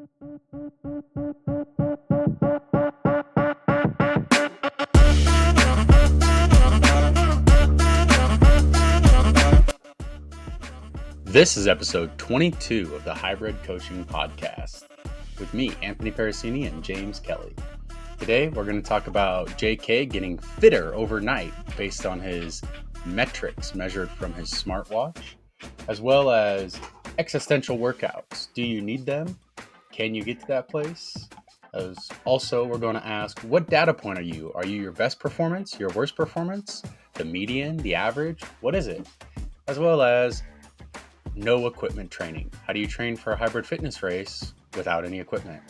This is episode 22 of the Hybrid Coaching Podcast with me, Anthony Parasini, and James Kelly. Today, we're going to talk about JK getting fitter overnight based on his metrics measured from his smartwatch, as well as existential workouts. Do you need them? Can you get to that place? Also, we're going to ask, what data point are you? Are you your best performance, your worst performance, the median, the average? What is it? As well as no equipment training. How do you train for a hybrid fitness race without any equipment?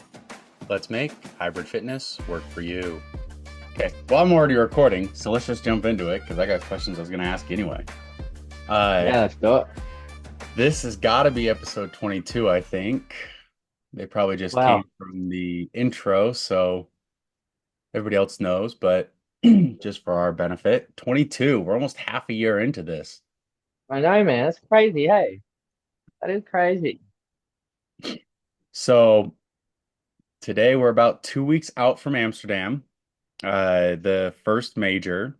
Let's make hybrid fitness work for you. Okay, well, I'm already recording, so let's just jump into it because I got questions I was going to ask anyway. Let's do it. This has got to be episode 22, I think. They probably just came from the intro, so everybody else knows, but just for our benefit, 22. We're almost half a year into this. I know, man. That's crazy. Hey, that is crazy. So today we're about 2 weeks out from Amsterdam, the first major.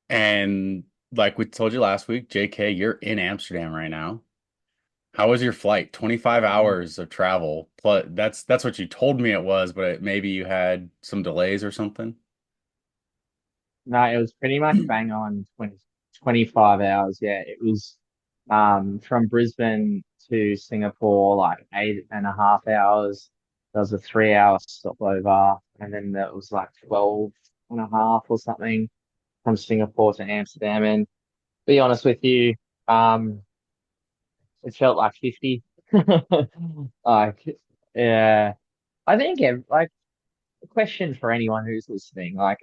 And like we told you last week, JK, you're in Amsterdam right now. How was your flight? 25 hours of travel. Plus, that's what you told me it was, but maybe you had some delays or something. No, it was pretty much bang on 25 hours. Yeah, it was from Brisbane to Singapore, like 8.5 hours. There was a 3 hour stopover, and then there was like 12 and a half or something from Singapore to Amsterdam. And be honest with you, it felt like 50. Like, yeah, I think like a question for anyone who's listening, like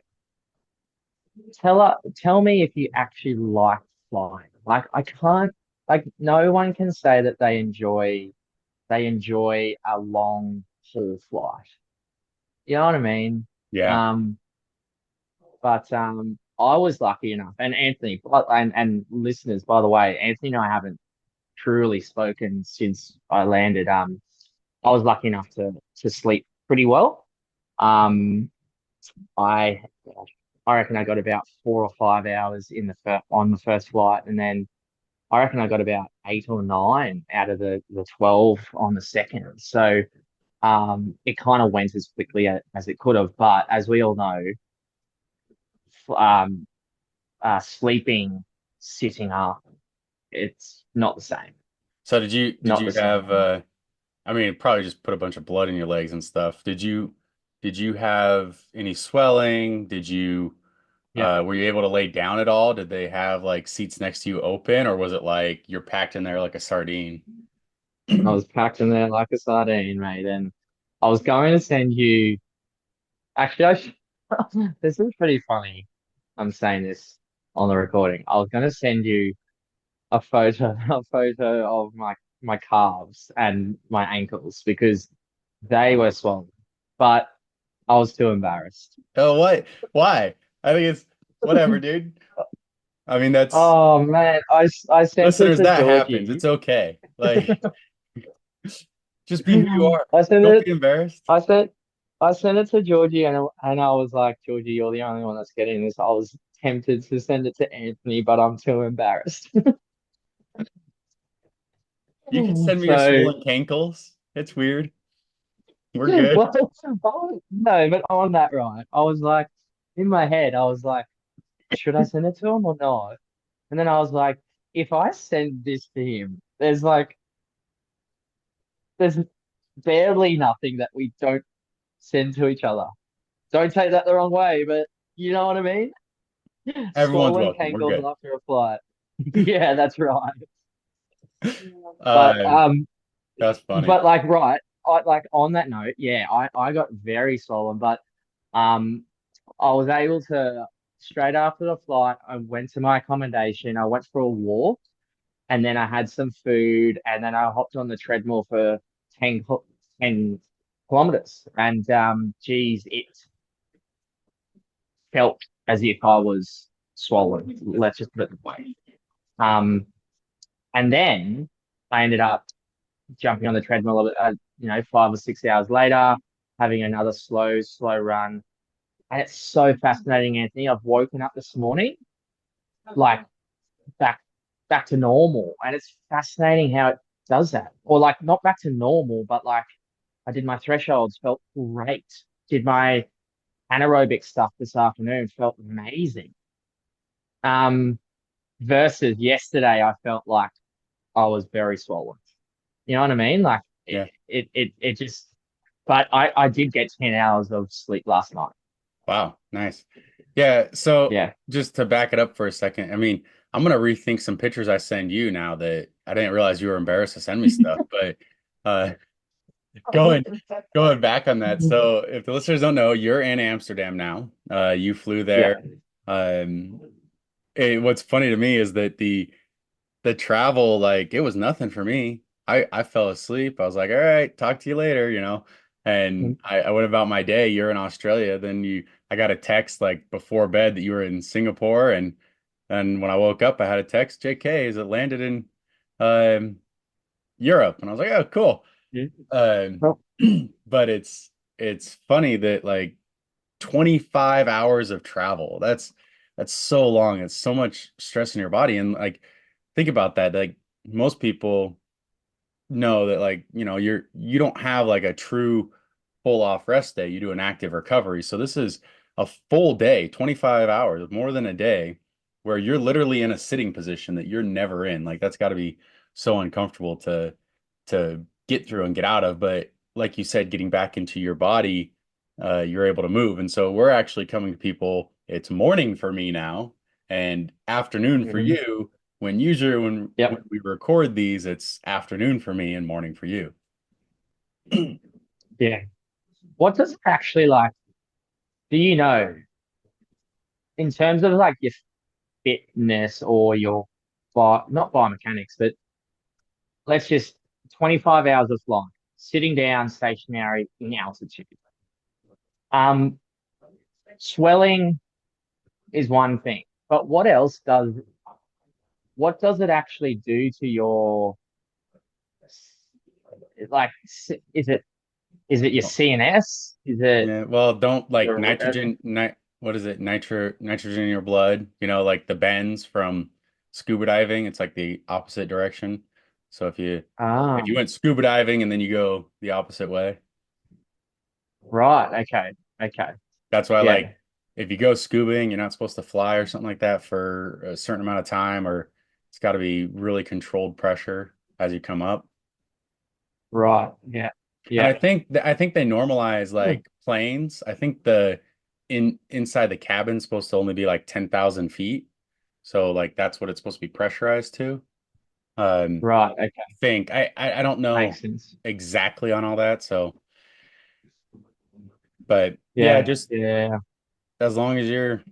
tell me if you actually like flying. Like I can't like no one can say that they enjoy a long haul flight. You know what I mean? Yeah. Um, but I was lucky enough, and Anthony, and listeners, by the way, Anthony and I haven't truly spoken since I landed. I was lucky enough to sleep pretty well. Um, I I reckon I got about 4 or 5 hours on the first flight, and then I reckon I got about 8 or 9 out of the 12 on the second. So it kind of went as quickly as it could have. But as we all know, um, sleeping, sitting up, it's not the same. So did Not you the same. have I mean, it probably just put a bunch of blood in your legs and stuff. Did you have any swelling? Yeah. Were you able to lay down at all? Did they have like seats next to you open, or was it like you're packed in there like a sardine? I was packed in there like a sardine, mate. And I was going to send you. Actually, this is pretty funny. I'm saying this on the recording. I was going to send you a photo of my calves and my ankles because they were swollen, but I was too embarrassed. Oh, what? Why? I think it's whatever, dude. I mean, that's Oh man, I sent it listeners, to that happens. Georgie. It's okay. Like, just be who you are. I sent Don't it. be embarrassed. I sent. I sent it to Georgie, and I was like, Georgie, you're the only one that's getting this. I was tempted to send it to Anthony, but I'm too embarrassed. You can send me your So, swollen cankles. It's weird. We're good. no, but on that, right, I was like, in my head, I was like, should I send it to him or not? And then I was like, if I send this to him, there's barely nothing that we don't send to each other. Don't take that the wrong way, but you know what I mean? Everyone's Swollen welcome. We're cankles good. after a flight. Yeah, that's right. But Um, that's funny. like right, I like on that note, yeah, I got very swollen, but um I was able to straight after the flight, I went to my accommodation, I went for a walk, and then I had some food, and then I hopped on the treadmill for 10 kilometers. And geez, it felt as if I was swollen. Let's just put it that way. Um, and then I ended up jumping on the treadmill, 5 or 6 hours later, having another slow run. And it's so fascinating, Anthony. I've woken up this morning like back back to normal, and it's fascinating how it does that. Or like not back to normal, but like I did my thresholds, felt great. Did my anaerobic stuff this afternoon, felt amazing. Um, versus yesterday, I felt like I was very swollen. You know what I mean? Like Yeah. it just. But I did get 10 hours of sleep last night. Wow. Nice. Yeah. So Yeah. just to back it up for a second, I mean, I'm gonna rethink some pictures I send you now that I didn't realize you were embarrassed to send me stuff. But uh, going going back on that, so if the listeners don't know, you're in Amsterdam now. You flew there. Yeah. Um, what's funny to me is that the travel, like it was nothing for me. I fell asleep. I was like, all right, talk to you later, And I went about my day. You're in Australia. Then I got a text like before bed that you were in Singapore, and when I woke up, I had a text, JK, is it landed in um Europe? And I was like, oh, cool. Yeah. Um, Well, but it's funny that like 25 hours of travel. That's so long. It's so much stress in your body. And like think about that. Like most people know that like, you don't have like a true full off rest day. You do an active recovery. So this is a full day, 25 hours, more than a day, where you're literally in a sitting position that you're never in. Like that's got to be so uncomfortable to get through and get out of. But like you said, getting back into your body, you're able to move. And so we're actually coming to people. It's morning for me now and afternoon for mhm. you. When usually when Yep. we record these, it's afternoon for me and morning for you. Yeah. What does it actually like? Do you know in terms of like your fitness or your not biomechanics, but let's just 25 hours of flying, sitting down stationary in altitude. Um, swelling is one thing, but what does it actually do to your like is it your CNS? Is it Yeah, well, don't like your what is it? Nitrogen in your blood, like the bends from scuba diving, it's like the opposite direction. So if you went scuba diving and then you go the opposite way, right, okay, okay, that's why yeah, like if you go scubaing, you're not supposed to fly or something like that for a certain amount of time, or it's got to be really controlled pressure as you come up. right, yeah, And yeah. I think they normalize like planes. I think the inside the cabin's supposed to only be like 10,000 feet. So like that's what it's supposed to be pressurized to. Right, okay, I don't know makes sense. exactly on all that. So, but yeah, Yeah, just yeah, as long as you're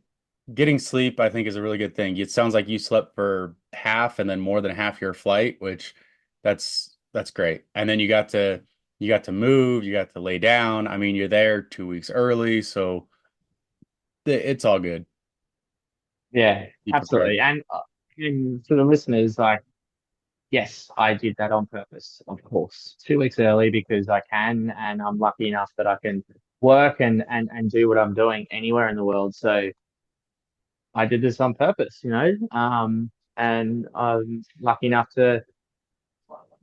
getting sleep, I think is a really good thing. It sounds like you slept for half and then more than half your flight, which that's great. And then you got to move, you got to lay down. I mean, you're there 2 weeks early, so it's all good. yeah, Be prepared. absolutely. And to the listeners, like, yes, I did that on purpose, of course, 2 weeks early because I can, and I'm lucky enough that I can work and do what I'm doing anywhere in the world. So I did this on purpose, and I'm lucky enough to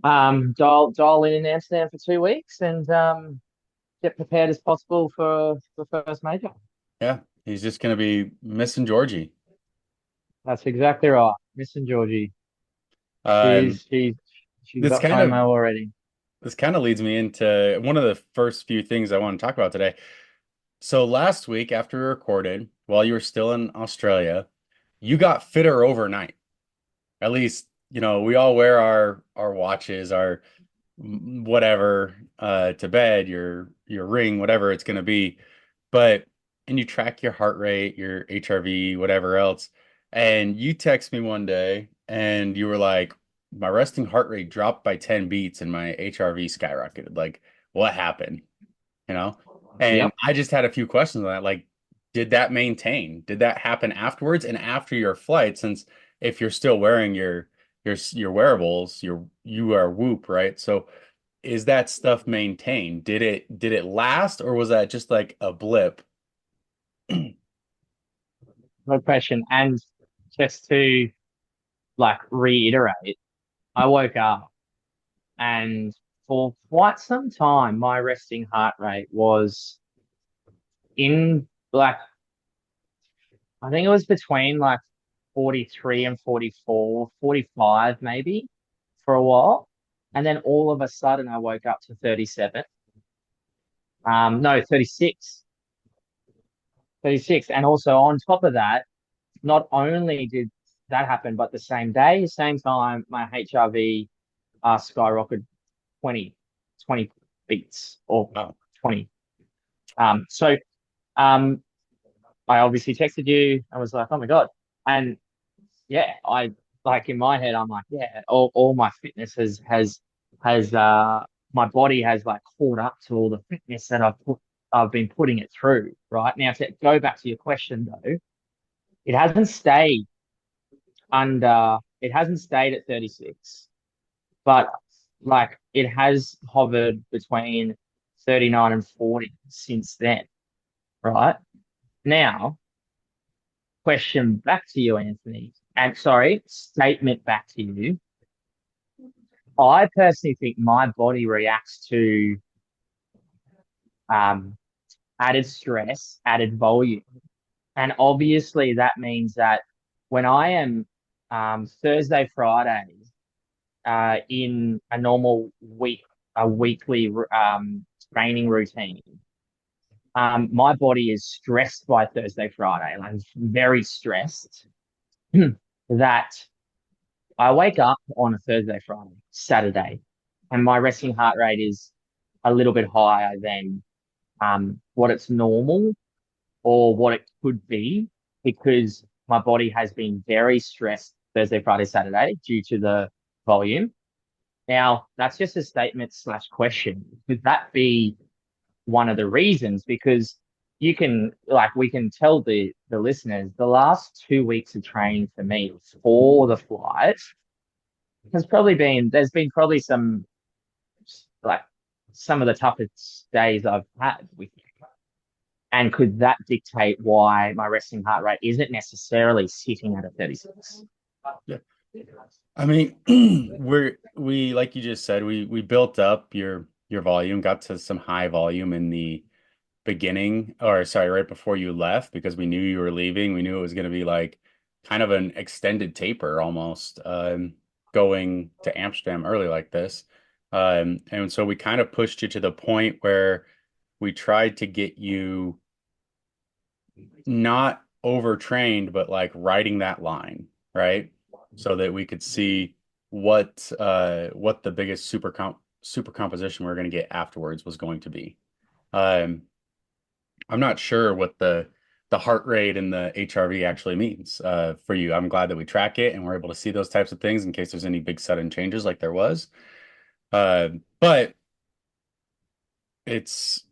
dial in Amsterdam for 2 weeks and get prepared as possible for the first major. Yeah, he's just gonna be missing Georgie. That's exactly right. Missing Georgie. Um, She's this got kind of FOMO already. this kind of leads me into one of the first few things I want to talk about today. So last week after we recorded, while you were still in Australia, you got fitter overnight. At least, we all wear our watches, our whatever to bed, your ring, whatever it's going to be. But and you track your heart rate, your HRV, whatever else. And you text me one day and you were like, my resting heart rate dropped by 10 beats and my HRV skyrocketed. Like, what happened? You know? And Yep. I just had a few questions on that. Like, did that maintain? Did that happen afterwards and after your flight? Since if you're still wearing your wearables, you are Whoop, right? So is that stuff maintained? Did it last, or was that just like a blip? No question. And just to like reiterate, I woke up and for quite some time, my resting heart rate was in like, I think it was between like 43 and 44, 45 maybe for a while. And then all of a sudden I woke up to 37. No, 36. 36. And also on top of that, not only did that happen, but the same day, same time, my HRV skyrocketed 20, 20 beats or Wow. 20. So um, I obviously texted you. I was like, oh my God. And yeah, I like in my head, I'm like, yeah, all my fitness has my body has like caught up to all the fitness that I've been putting it through. Right now, to go back to your question though, it hasn't stayed it hasn't stayed at 36, but like it has hovered between 39 and 40 since then. Right now, question back to you, Anthony, and sorry, statement back to you. I personally think my body reacts to um, added stress, added volume. And obviously, that means that when I am Thursday, Friday in a normal week, a weekly training routine, my body is stressed by Thursday, Friday. Like, I'm very stressed that I wake up on a Thursday, Friday, Saturday, and my resting heart rate is a little bit higher than what it's normal or what it could be because my body has been very stressed Thursday, Friday, Saturday due to the volume. Now, that's just a statement slash question. Could that be one of the reasons? Because you can, like, we can tell the listeners the last 2 weeks of training for me for the flight there's been probably some, like, some of the toughest days I've had with it. And could that dictate why my resting heart rate isn't necessarily sitting at a 36? Yeah. I mean, we like you just said, we built up your volume, got to some high volume in the beginning, or sorry, right before you left, because we knew you were leaving. We knew it was going to be like kind of an extended taper almost, going to Amsterdam early like this. And so we kind of pushed you to the point where we tried to get you not overtrained, but like riding that line, right? So that we could see what the biggest super composition we are going to get afterwards was going to be. Um, I'm not sure what the heart rate and the HRV actually means for you. I'm glad that we track it and we're able to see those types of things in case there's any big sudden changes like there was. But it's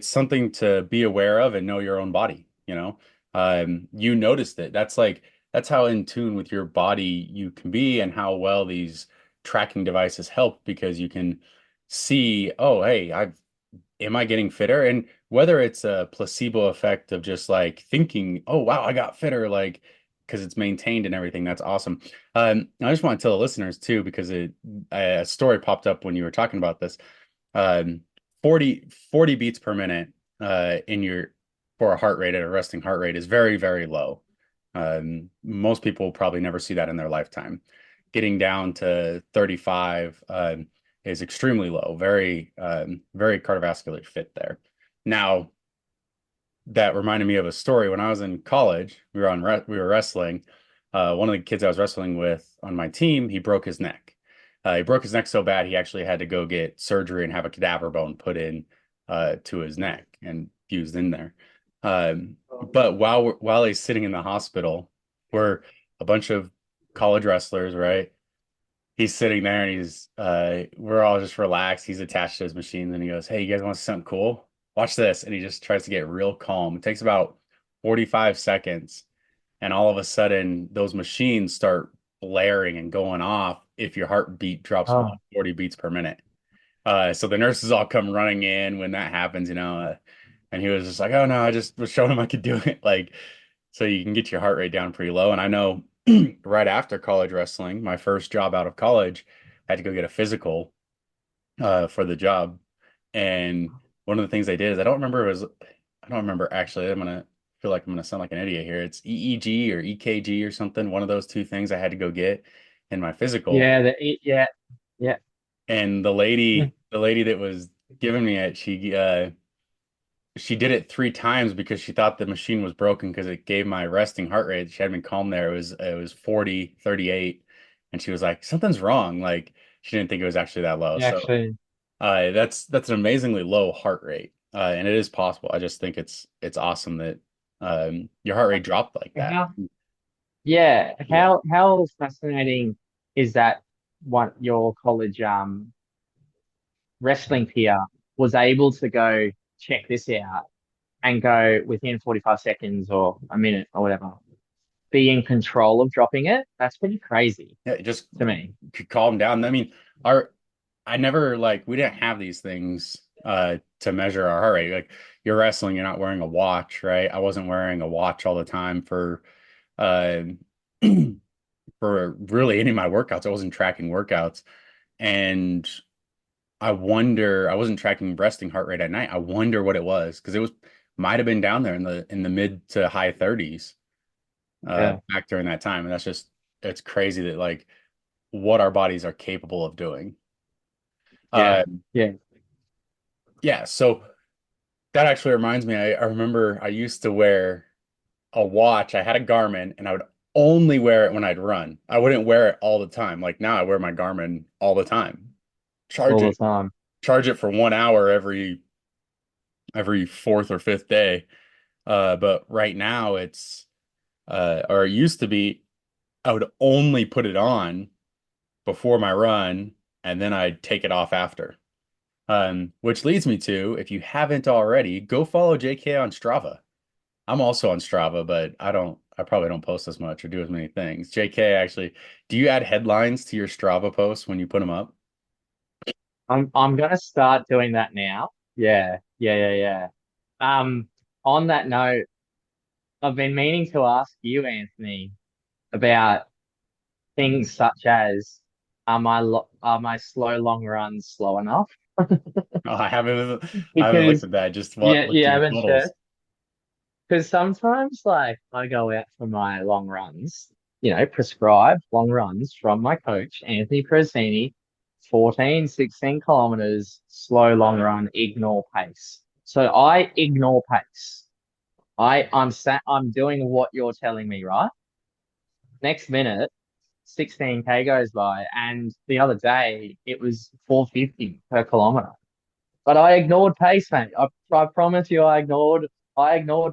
something to be aware of and know your own body, you know. You noticed it. That's how in tune with your body you can be and how well these tracking devices help because you can see, oh, hey, I've am I getting fitter? And whether it's a placebo effect of just like thinking, oh wow, I got fitter, like because it's maintained and everything, that's awesome. I just want to tell the listeners too, because a story popped up when you were talking about this. Um, 40 beats per minute in your for a heart rate at a resting heart rate is very, very low. Most people probably never see that in their lifetime. Getting down to 35 is extremely low, very, very cardiovascular fit there. Now, that reminded me of a story when I was in college. We were wrestling. One of the kids I was wrestling with on my team, he broke his neck. He broke his neck so bad he actually had to go get surgery and have a cadaver bone put in to his neck and fused in there. But while he's sitting in the hospital, we're a bunch of college wrestlers, right? He's sitting there and we're all just relaxed. He's attached to his machine and he goes, "Hey, you guys want to see something cool? Watch this." And he just tries to get real calm. It takes about 45 seconds. And all of a sudden, those machines start blaring and going off if your heartbeat drops below Oh, 40 beats per minute. So the nurses all come running in when that happens, and he was just like, "Oh no, I just was showing him I could do it." Like, so you can get your heart rate down pretty low. And I know right after college wrestling, my first job out of college, I had to go get a physical for the job. And one of the things they did is I don't remember actually. Feel like I'm gonna sound like an idiot here. It's EEG or EKG or something. One of those two things I had to go get in my physical. Yeah, yeah, yeah. And the lady that was giving me it, she did it 3 times because she thought the machine was broken because it gave my resting heart rate. She had me calm there. It was 40, 38, and she was like, something's wrong. Like she didn't think it was actually that low. Yeah, So actually, that's an amazingly low heart rate. And it is possible. I just think it's awesome that your heart rate dropped like that. how yeah, Yeah. how fascinating is that what your college wrestling peer was able to go check this out and go within 45 seconds or a minute or whatever, be in control of dropping it? That's pretty crazy Yeah, it just to me. could calm down. I mean, our I never like we didn't have these things to measure our heart rate. Like you're wrestling, you're not wearing a watch, right? I wasn't wearing a watch all the time uh for really any of my workouts. I wasn't tracking workouts. And I wasn't tracking resting heart rate at night. I wonder what it was because it was might have been down there in the mid to high 30s Yeah, back during that time. And it's crazy that like what our bodies are capable of doing. yeah, Uh, yeah. yeah, so that actually reminds me, I remember I used to wear a watch. I had a Garmin and I would only wear it when I'd run. I wouldn't wear it all the time. Like now I wear my Garmin all the time. Charge All the it, time. charge it for 1 hour every fourth or fifth day. But right now or it used to be, I would only put it on before my run and then I'd take it off after. Which leads me to, if you haven't already, go follow JK on Strava. I'm also on Strava, but I probably don't post as much or do as many things. JK, actually, do you add headlines to your Strava posts when you put them up? I'm gonna start doing that now. Yeah, yeah, yeah, yeah. On that note, I've been meaning to ask you, Anthony, about things such as are my slow long runs slow enough? Oh, I haven't looked Because at that. Just what yeah, looked yeah, at I your haven't totals. checked. Because sometimes like I go out for my long runs, prescribed long runs from my coach, Anthony Presini, 14, 16 kilometers, slow long run, ignore pace. So I ignore pace. I'm doing what you're telling me, right? Next minute, 16K goes by, and the other day it was 450 per kilometer. But I ignored pace, mate. I promise you, I ignored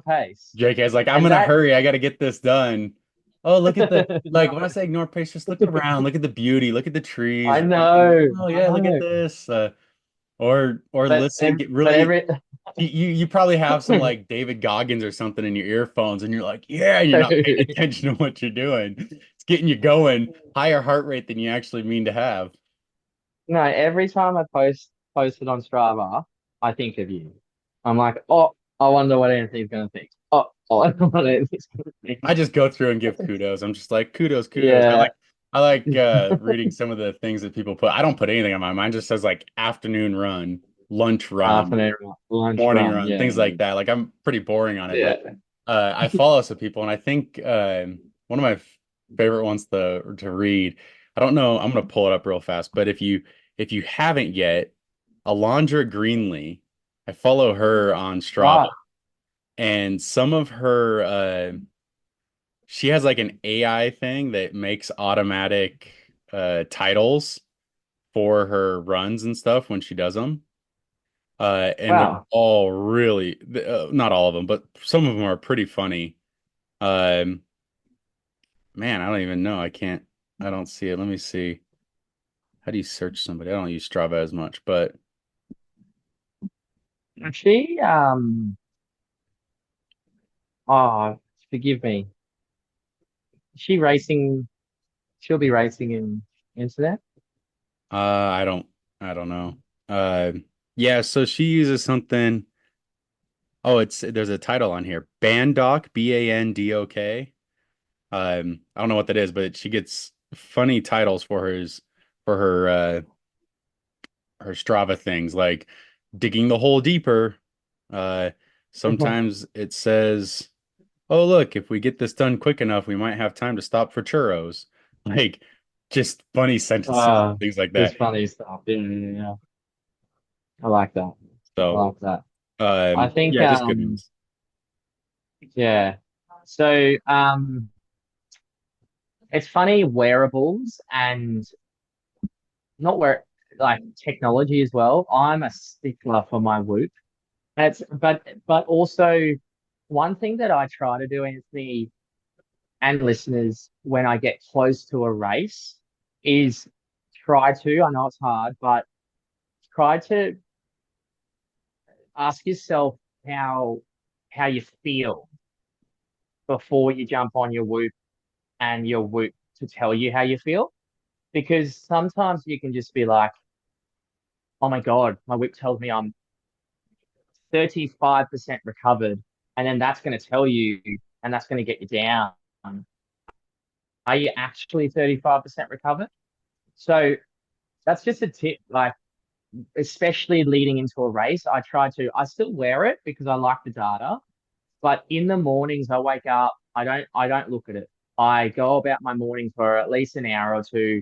pace, JK's like, I'm and gonna that hurry. I gotta get this done. Oh, look at the like when I say ignore pace, just look around, look at the beauty, look at the trees. Oh I yeah, look at know, this. Or listen, get but really every you probably have some like David Goggins or something in your earphones, and you're like, yeah, and you're not paying attention to what you're doing. It's getting you going, higher heart rate than you actually mean to have. no, every time I post it on Strava, I think of you. I'm like, oh, I wonder what Anthony's gonna think. Oh, I wonder what Anthony's gonna I think. just go through and give kudos. I'm just like kudos, kudos. Yeah, I like reading some of the things that people put. I don't put anything on mine. Mine just says like afternoon run, lunch run, afternoon lunch morning run. run, Yeah, things like that. Like I'm pretty boring on it, but yeah. I follow some people, and I think one of my favorite ones to read. I don't know. I'm gonna pull it up real fast, but if you haven't yet, Alondra Greenlee, I follow her on Strava, Right. and some of her she has like an AI thing that makes automatic titles for her runs and stuff when she does them. And they're Wow. all really not all of them, but some of them are pretty funny. Um, man, I don't even know. I don't see it. Let me see. How do you search somebody? I don't use Strava as much, but She oh, forgive me. She racing she'll be racing in internet. I don't know. Uh, yeah, so she uses something. Oh, there's a title on here. Bandok, Bandok. I don't know what that is, but she gets funny titles for her Strava things, like digging the hole deeper. Uh, sometimes it says, "Oh, look, if we get this done quick enough, we might have time to stop for churros." Like just funny sentences, Uh, things like it's that. funny stuff. Yeah, yeah, yeah. I like that. I So, like that. I think, yeah, just good ones. yeah. So, it's funny wearables and not wear like technology as well. I'm a stickler for my Whoop. That's but also one thing that I try to do, Anthony, and listeners, when I get close to a race is try to, I know it's hard, but try to ask yourself how how you feel before you jump on your Whoop and your Whoop to tell you how you feel. Because sometimes you can just be like, oh my God, my Whoop tells me I'm 35% recovered. And then that's going to tell you, and that's going to get you down. Are you actually 35% recovered? So that's just a tip. Like, especially leading into a race, I still wear it because I like the data. But in the mornings, I wake up, I don't look at it. I go about my morning for at least an hour or two.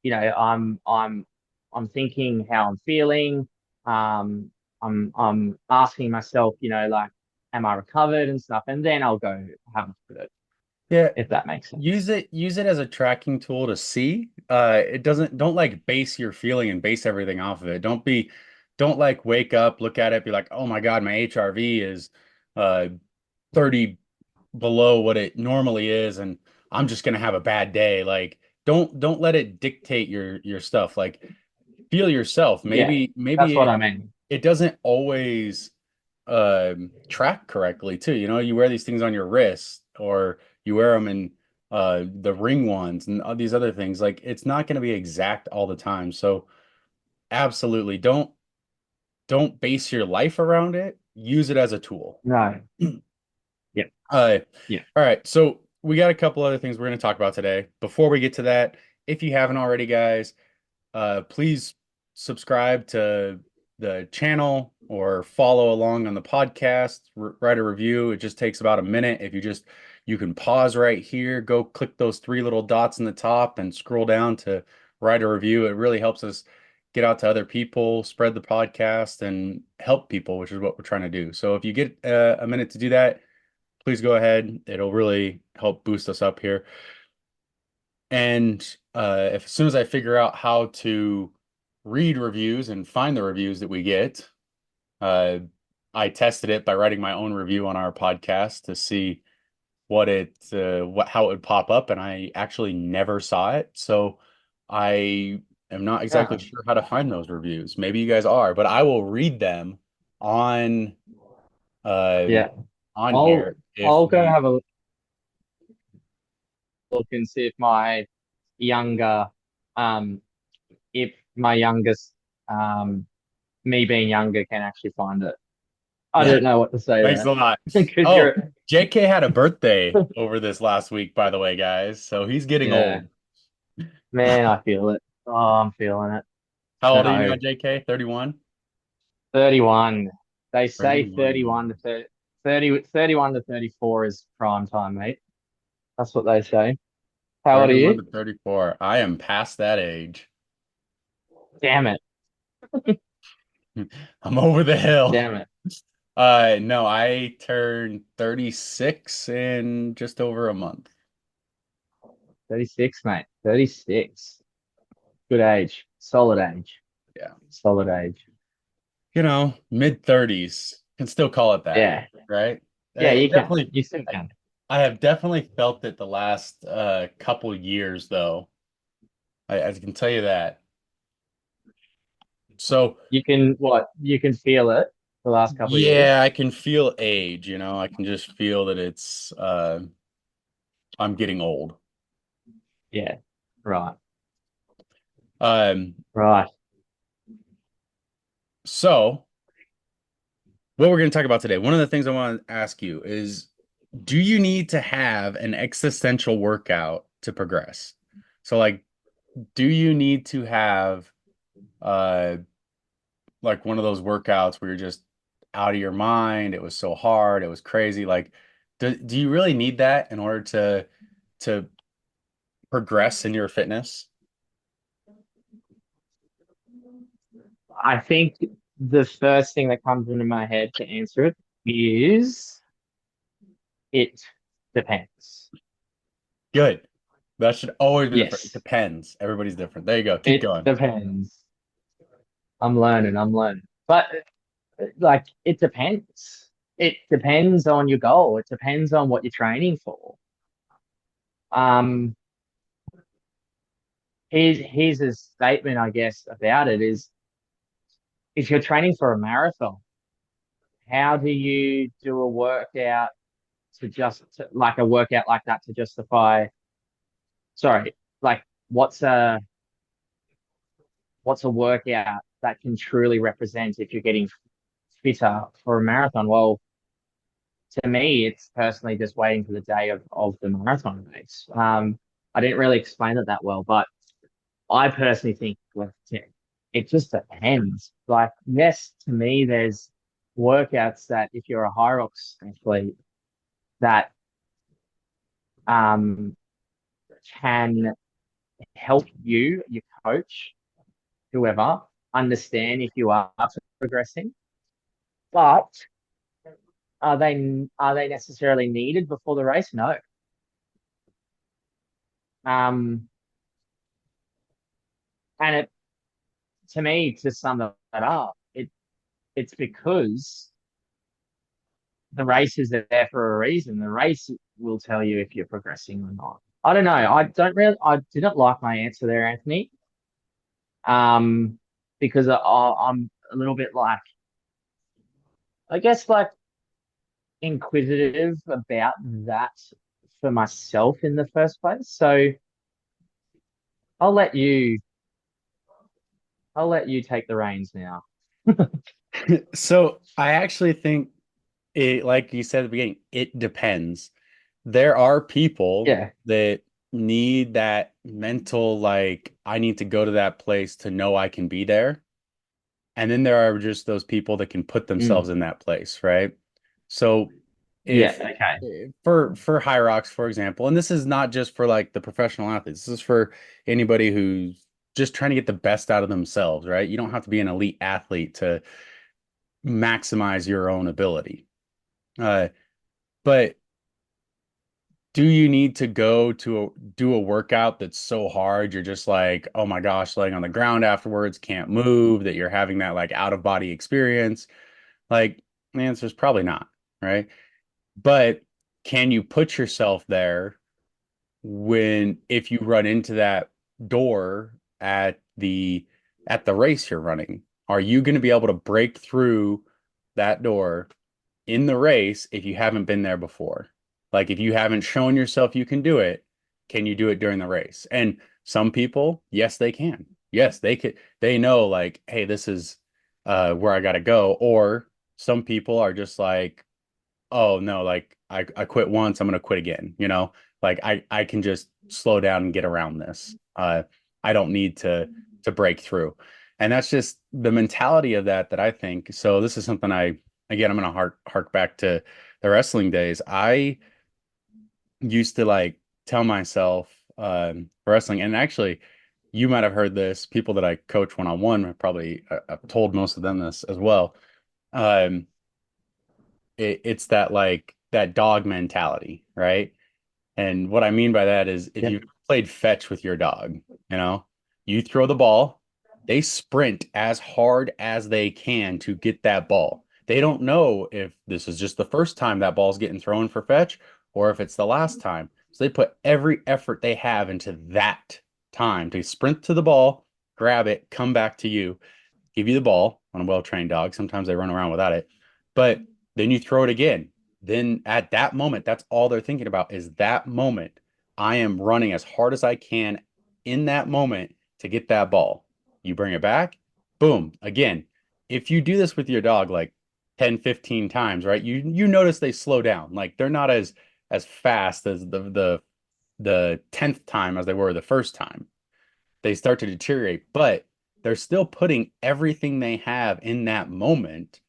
You know, I'm thinking how I'm feeling. I'm asking myself, like, am I recovered and stuff, and then I'll go have a look at it, Yeah, if that makes sense. use it as a tracking tool to see. It doesn't don't like base your feeling and base everything off of it. Don't like wake up, look at it, be like, oh my God, my HRV is 30 below what it normally is, and I'm just gonna have a bad day. Like, don't let it dictate your stuff. Like, feel yourself. Yeah, Maybe that's what I mean. it doesn't always track correctly too. You know, you wear these things on your wrist or you wear them in the ring ones and all these other things. Like it's not going to be exact all the time. So absolutely don't base your life around it. Use it as a tool. No, yeah, Uh, yeah, all right. So we got a couple other things we're going to talk about today. Before we get to that, if you haven't already, guys, please subscribe to the channel or follow along on the podcast. Write a review. It just takes about a minute. You can pause right here, go click those three little dots in the top and scroll down to write a review. It really helps us get out to other people, spread the podcast, and help people, which is what we're trying to do. So if you get a minute to do that, please go ahead. It'll really help boost us up here. And if as soon as I figure out how to read reviews and find the reviews that we get, uh, I tested it by writing my own review on our podcast to see how it would pop up, and I actually never saw it. So I am not exactly yeah, sure how to find those reviews. Maybe you guys are, but I will read them on uh, yeah. on I'll here if I'll go we. have a look and see younger, um, if my youngest, um, me being younger can actually find it. I don't know what to say Thanks there a lot. because Oh, you're, JK had a birthday over this last week, by the way, guys. So he's getting yeah, old. man, I feel it. Oh, I'm feeling it. How old are you now, So JK? 31? 31. They say 31. 31 to 34 is prime time, mate. That's what they say. How old are 31 to you? 34. I am past that age. Damn it. I'm over the hill. Damn it. No, I turned 36 in just over a month. 36, mate. 36. Good age. Solid age. Yeah. Solid age. Mid 30s. Can still call it that, Yeah. right? Yeah, It you can. definitely You still can. I have definitely felt it the last couple years though. I can tell you that. So You can what? You can feel it the last couple of years. yeah, I can feel age, I can just feel that I'm getting old. Yeah. Right. Um Right. So, what we're going to talk about today, one of the things I want to ask you is, do you need to have an existential workout to progress? So, like, do you need to have uh like one of those workouts where you're just out of your mind? It was so hard, it was crazy. Like, do you really need that in order to progress in your fitness? I think the first thing that comes into my head to answer it is it depends. Good. That should always be the first. It Yes, depends. Everybody's different. There you go. Keep it going. depends. I'm learning. But like it depends. It depends on your goal. It depends on what you're training for. Um, here's a statement, I guess, about it is if you're training for a marathon, how do you do a workout like a workout like that to justify, sorry, like what's a what's a workout that can truly represent if you're getting fitter for a marathon? Well, to me, it's personally just waiting for the day of the marathon race. I didn't really explain it that well, but I personally think like, it just depends. Like, yes, to me, there's workouts that if you're a high rocks athlete that um, can help you, your coach, whoever, understand if you are progressing. But are they necessarily needed before the race? No. Um, and it to me, to sum that up, it's because the race is there for a reason. The race will tell you if you're progressing or not. I don't know. I didn't like my answer there, Anthony. Because I'm a little bit like, I guess, like inquisitive about that for myself in the first place. So I'll let you, I'll let you take the reins now. So I actually think it, like you said at the beginning, it depends. There are people Yeah. that need that mental, like, I need to go to that place to know I can be there. And then there are just those people that can put themselves Mm. in that place, right? So Yeah. if Okay. for high rocks, for example, and this is not just for like the professional athletes, this is for anybody who's just trying to get the best out of themselves, right? You don't have to be an elite athlete to maximize your own ability. But do you need to go to do a workout that's so hard you're just like, oh my gosh, laying on the ground afterwards, can't move, that you're having that like out of body experience? Like, the answer is probably not, right? But can you put yourself there when if you run into that door at the race you're running? Are you going to be able to break through that door in the race if you haven't been there before? Like if you haven't shown yourself you can do it, can you do it during the race? And some people, yes, they can. Yes, they could. They know like, hey, this is where I got to go. Or some people are just like, oh no, like I quit once, I'm gonna quit again, you know? Like I can just slow down and get around this. I don't need to break through. And that's just the mentality of that I think. So this is something again, I'm gonna hark back to the wrestling days. I used to like tell myself wrestling, and actually you might have heard this, people that I coach one-on-one have probably I've told most of them this as well. Um, it's that like that dog mentality, right? And what I mean by that is if Yep. you played fetch with your dog, you know, you throw the ball, they sprint as hard as they can to get that ball. They don't know if this is just the first time that ball's getting thrown for fetch or if it's the last time. So they put every effort they have into that time to sprint to the ball, grab it, come back to you, give you the ball on a well-trained dog. Sometimes they run around without it, but then you throw it again. Then at that moment, that's all they're thinking about is that moment. I am running as hard as I can in that moment to get that ball. You bring it back, boom, again. if you do this with your dog like 10, 15 times, right? You notice they slow down. Like they're not as fast as the 10th time as they were the first time. They start to deteriorate, but they're still putting everything they have in that moment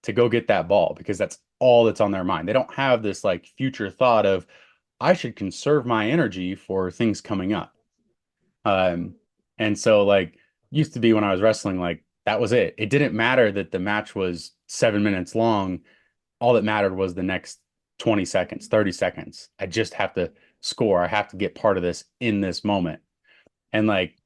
to go get that ball because that's all that's on their mind. They don't have this like future thought of I should conserve my energy for things coming up. Um, and so like used to be when I was wrestling, like that was it. It didn't matter that the match was 7 minutes long. All that mattered was the next 20 seconds, 30 seconds. I just have to score. I have to get part of this in this moment. And like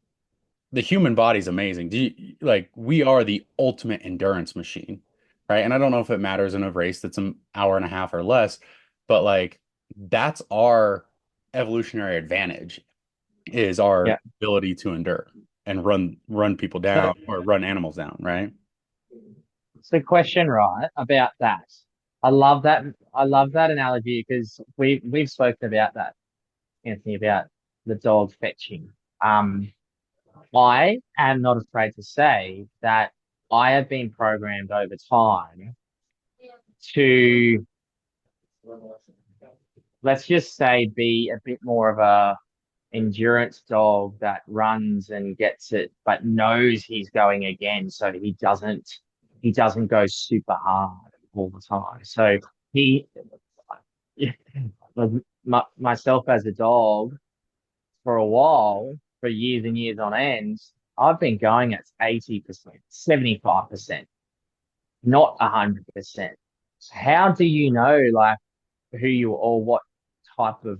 the human body's amazing. Like we are the ultimate endurance machine, right? And I don't know if it matters in a race that's an hour and a half or less, but like that's our evolutionary advantage is Yeah. our ability to endure and run people So down or run animals down, right? it's the question, right, about that. I love that. I love that analogy because we've spoken about that, Anthony, about the dog fetching. Um, I am not afraid to say that I have been programmed over time to, let's just say, be a bit more of a endurance dog that runs and gets it, but knows he's going again, so he doesn't go super hard all the time. So he, myself as a dog for a while, for years and years on end, I've been going at 80%, 75%, not 100%. How do you know, like, who you or what type of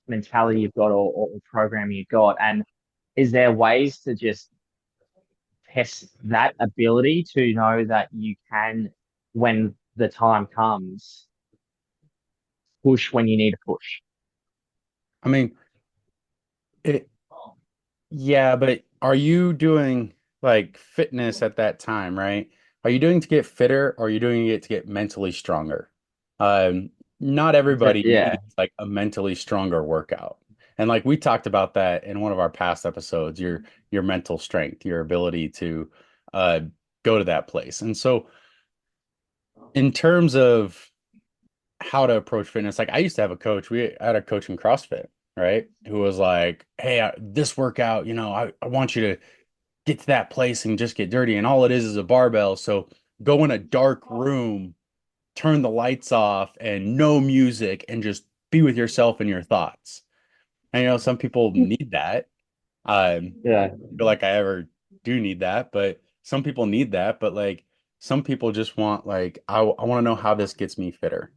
mentality you've got or programming you've got? And is there ways to just test that ability to know that you can, when the time comes, push when you need to push? I mean, it yeah, but are you doing like fitness at that time, right? Are you doing to get fitter or are you doing it to get mentally stronger? Not everybody Yeah, needs like a mentally stronger workout. And like we talked about that in one of our past episodes, your mental strength, your ability to uh go to that place. And so in terms of how to approach fitness, like I used to have a coach, we had a coach in CrossFit, right? Who was like, "Hey, this workout, I want you to get to that place and just get dirty. And all it is a barbell. So go in a dark room, turn the lights off, and no music, and just be with yourself and your thoughts." And some people need that. yeah, I feel like I ever do need that, but some people need that. But like some people just want like I want to know how this gets me fitter,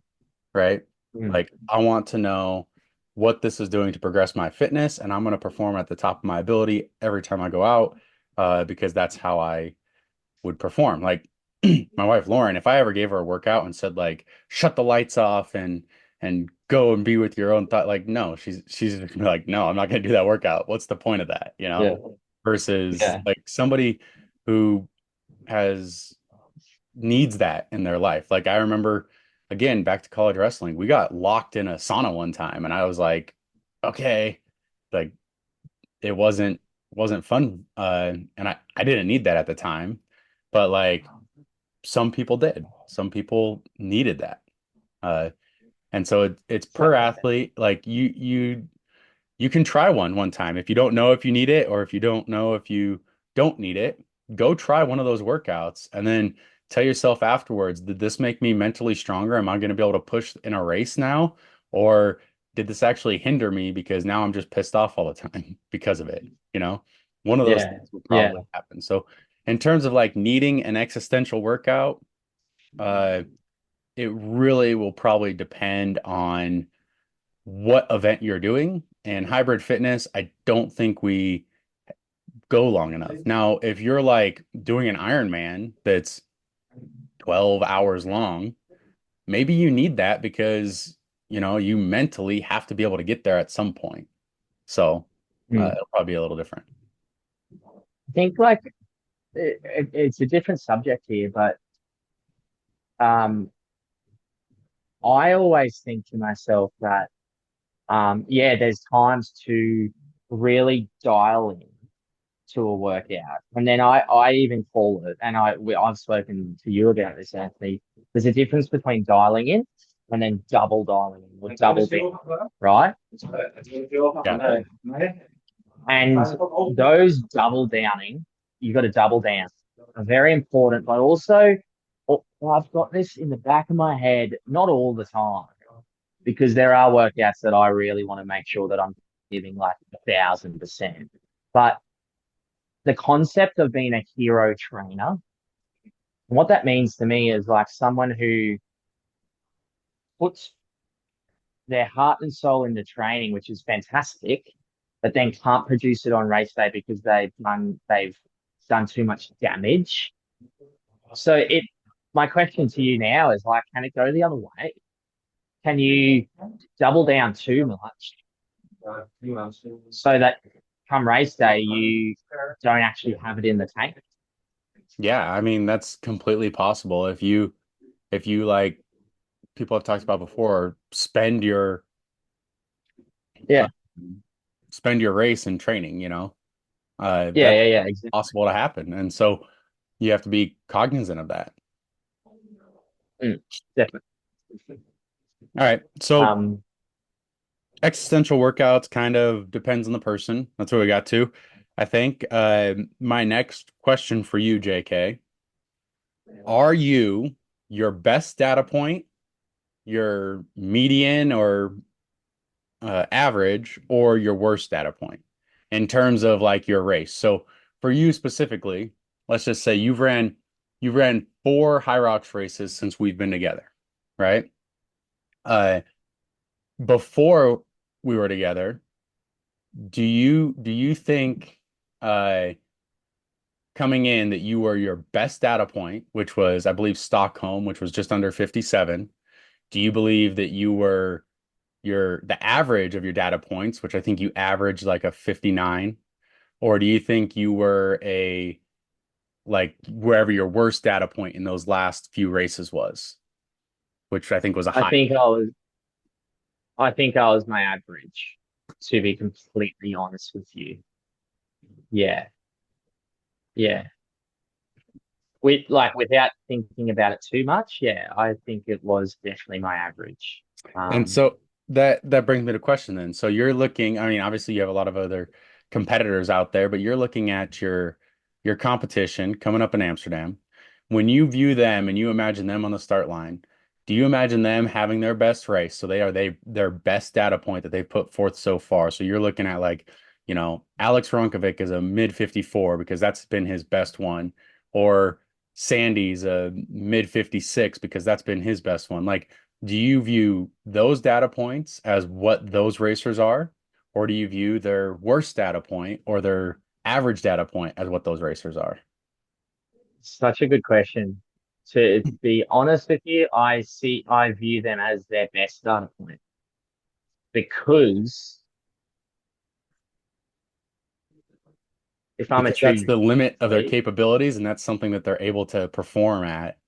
right? mm, Like I want to know what this is doing to progress my fitness, and I'm going to perform at the top of my ability every time I go out, because that's how I would perform. Like my wife Lauren, if I ever gave her a workout and said like shut the lights off and go and be with your own thought, like no, she's just gonna be like, no, I'm not gonna do that workout. What's the point of that, yeah, Versus yeah, like somebody who has needs that in their life. Like I remember again back to college wrestling, we got locked in a sauna one time and I was like, okay, like it wasn't fun. And I didn't need that at the time, but like some people did. Some people needed that. Uh, and so it's so, per athlete. Like you can try one time. If you don't know if you need it or if you don't know if you don't need it, go try one of those workouts and then tell yourself afterwards, did this make me mentally stronger? Am I going to be able to push in a race now? Or did this actually hinder me because now I'm just pissed off all the time because of it? One of those yeah, things will yeah. probably happen. So in terms of like needing an existential workout, uh, it really will probably depend on what event you're doing. And hybrid fitness, I don't think we go long enough. Now, if you're like doing an Ironman that's 12 hours long, maybe you need that because, you mentally have to be able to get there at some point. So, Mm. it'll probably be a little different. I think like it's a different subject here, but um, I always think to myself that yeah, there's times to really dial in to a workout. And then I even call it, and I've spoken to you about this, Anthony. There's a difference between dialing in and then double dialing in or double dip, right? Yeah. And those double downing, you got to double down. Are very important, but also I've got this in the back of my head, not all the time, because there are workouts that I really want to make sure that I'm giving like 1,000%. But the concept of being a hero trainer, what that means to me is like someone who puts their heart and soul into training, which is fantastic, but then can't produce it on race day because they've done too much damage. So my question to you now is like, can it go the other way? Can you double down too much so that come race day you don't actually have it in the tank? Yeah, I mean that's completely possible. If you like people have talked about before, uh, Yeah, spend your race in training, yeah, that's yeah, yeah, exactly. possible to happen. And so you have to be cognizant of that. Mm, definitely. All right. So Um, existential workouts kind of depends on the person. That's what we got to. I think my next question for you, JK, are you your best data point, your median or average, or your worst data point in terms of like your race? So for you specifically, let's just say you've ran four High Rocks races since we've been together, right? Uh, before we were together, do you think uh coming in that you were your best data point, which was I believe Stockholm, which was just under 57? Do you believe that you were the average of your data points, which I think you averaged like a 59? Or do you think you were a like wherever your worst data point in those last few races was, which I think was a I high? think I was I think I was my average, to be completely honest with you. Yeah, yeah. Without thinking about it too much, yeah, I think it was definitely my average. And Um, so that brings me to question then. So you're looking, I mean, obviously you have a lot of other competitors out there, but you're looking at your competition coming up in Amsterdam. When you view them and you imagine them on the start line, do you imagine them having their best race? So their best data point that they've put forth so far. So you're looking at like, Alex Ronkovic is a mid 54 because that's been his best one, or Sandy's a mid 56 because that's been his best one. Like, do you view those data points as what those racers are, or do you view their worst data point or their average data point as what those racers are? Such a good question. To be honest with you, I view them as their best data point because if I'm a Because that's true the limit of their athlete, capabilities, and that's something that they're able to perform at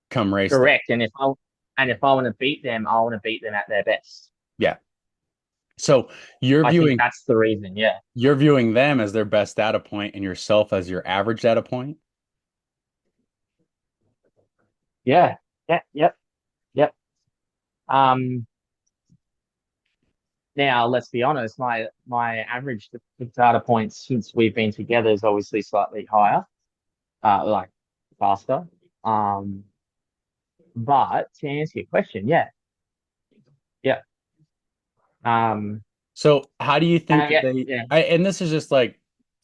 come race day. correct, and if I want to beat them, I want to beat them at their best. Yeah. So you're I think viewing that's the reason. Yeah, you're viewing them as their best data point and yourself as your average data point. yeah, yeah, yep, yep. Um, Now let's be honest, my average data points since we've been together is obviously slightly higher, like faster. Um, but to answer your question, yeah, yeah. Um, So how do you think that yeah, they, yeah, and this is just like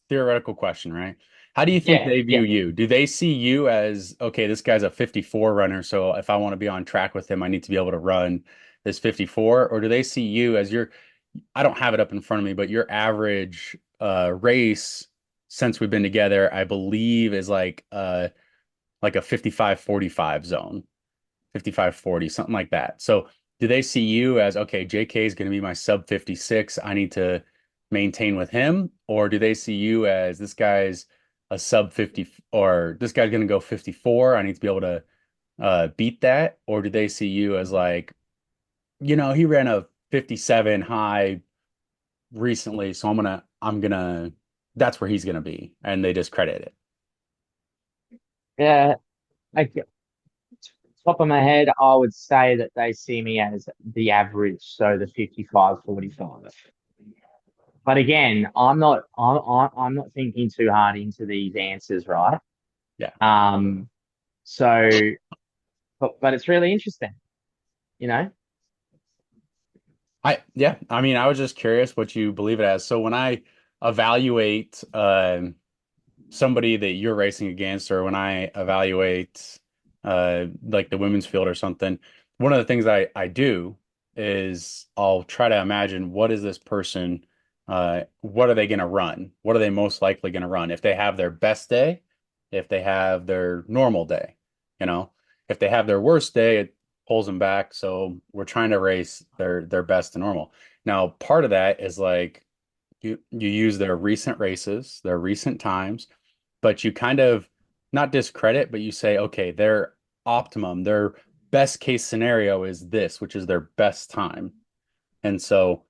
theoretical question, right? How do you think yeah, they yeah. view you? Do they see you as, okay, this guy's a 54 runner, so if I want to be on track with him, I need to be able to run this 54? Or do they see you as I don't have it up in front of me, but your average race since we've been together, I believe is like a 55-45 zone. 55-40, something like that. So do they see you as, okay, JK is going to be my sub 56. I need to maintain with him? Or do they see you as this guy's a sub 50, or this guy's going to go 54? I need to be able to beat that. Or do they see you as like, he ran a 57 high recently, so I'm gonna that's where he's going to be, and they discredit it. Yeah, like top of my head, I would say that they see me as the average, so the 55-45. But again, I'm not thinking too hard into these answers, right? Yeah. Um, so but it's really interesting, you know? Yeah, I mean, I was just curious what you believe it as. So when I evaluate somebody that you're racing against, or when I evaluate like the women's field or something, one of the things I do is I'll try to imagine what is this person, what are they going to run? What are they most likely going to run? If they have their best day, if they have their normal day, you know, if they have their worst day, it pulls them back. So we're trying to race their best to normal. Now, part of that is like you use their recent races, their recent times, but you kind of not discredit, but you say, okay, their optimum, their best case scenario is this, which is their best time. And so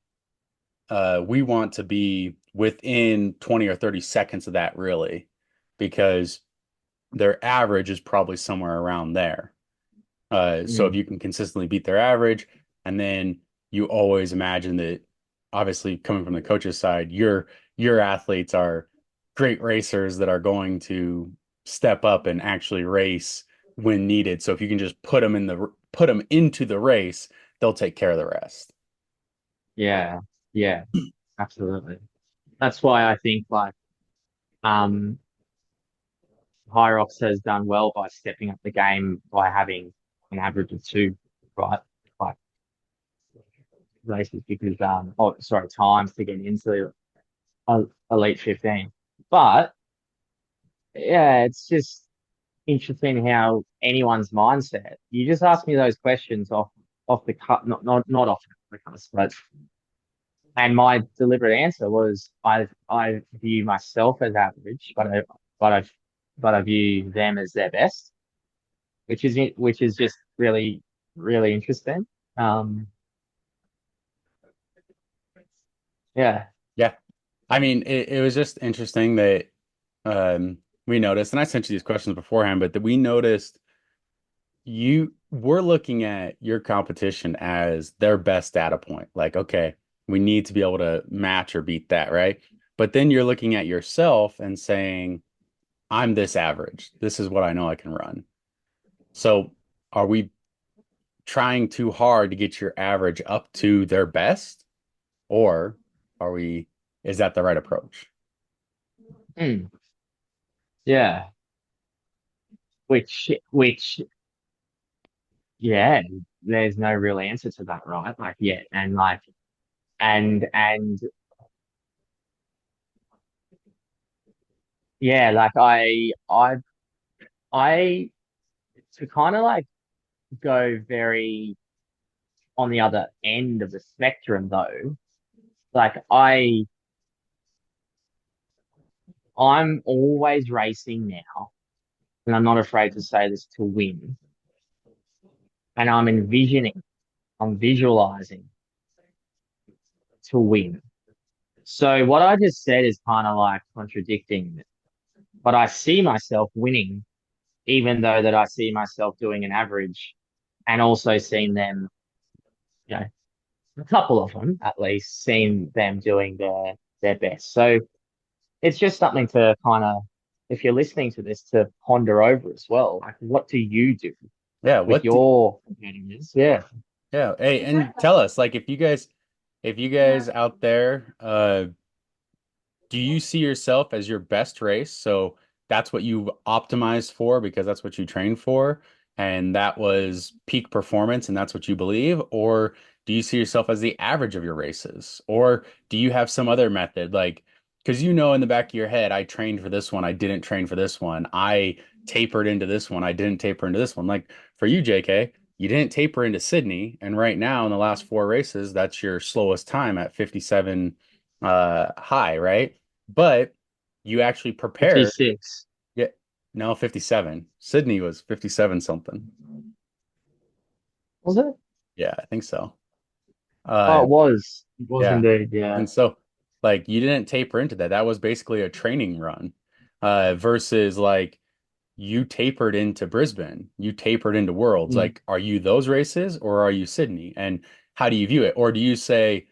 we want to be within 20 or 30 seconds of that, really, because their average is probably somewhere around there. So if Mm, you can consistently beat their average, and then you always imagine that, obviously coming from the coach's side, your athletes are great racers that are going to step up and actually race when needed. So if you can just put them into the race, they'll take care of the rest. yeah, yeah, absolutely. That's why I think like um Hyrox has done well by stepping up the game by having an average of two, right? Like races because oh sorry, times to get into Elite 15. But yeah, it's just interesting how anyone's mindset. You just ask me those questions off the cut, not off the cuff, but and my deliberate answer was I view myself as average, but I but I view them as their best, which is just really interesting. Um, yeah, Yeah. I mean, it was just interesting that we noticed, and I sent you these questions beforehand, but that we noticed you we're looking at your competition as their best data point. Like, okay, we need to be able to match or beat that, right? But then you're looking at yourself and saying, I'm this average. This is what I know I can run. So are we trying too hard to get your average up to their best? Or are we, is that the right approach? mm, yeah. Which yeah, there's no real answer to that, right? Like yeah, and like and yeah, like I to kind of like go very on the other end of the spectrum though. Like I'm always racing now, and I'm not afraid to say this to win. And I'm visualizing to win. So what I just said is kind of like contradicting it. But I see myself winning, even though that I see myself doing an average and also seeing them, you know, a couple of them at least, seeing them doing their best. So it's just something to kind of, if you're listening to this, to ponder over as well. Like, what do you do Yeah, with your competitors? Yeah. yeah, hey, and tell us, like, if you guys out there, do you see yourself as your best race? So that's what you optimized for because that's what you trained for, and that was peak performance, and that's what you believe? Or do you see yourself as the average of your races? Or do you have some other method? Like, because you know in the back of your head, I trained for this one, I didn't train for this one, I tapered into this one, I didn't taper into this one. Like for you, JK, you didn't taper into Sydney, and right now in the last four races, that's your slowest time at 57 high, right? But you actually prepared. 56. Yeah, no, 57. Sydney was 57 something. Was it? Yeah, I think so. Oh, Uh, it was. It was yeah. indeed. Yeah. And so Like you didn't taper into that. That was basically a training run, versus like you tapered into Brisbane, you tapered into Worlds. Mm. Like, are you those races or are you Sydney? And how do you view it? Or do you say,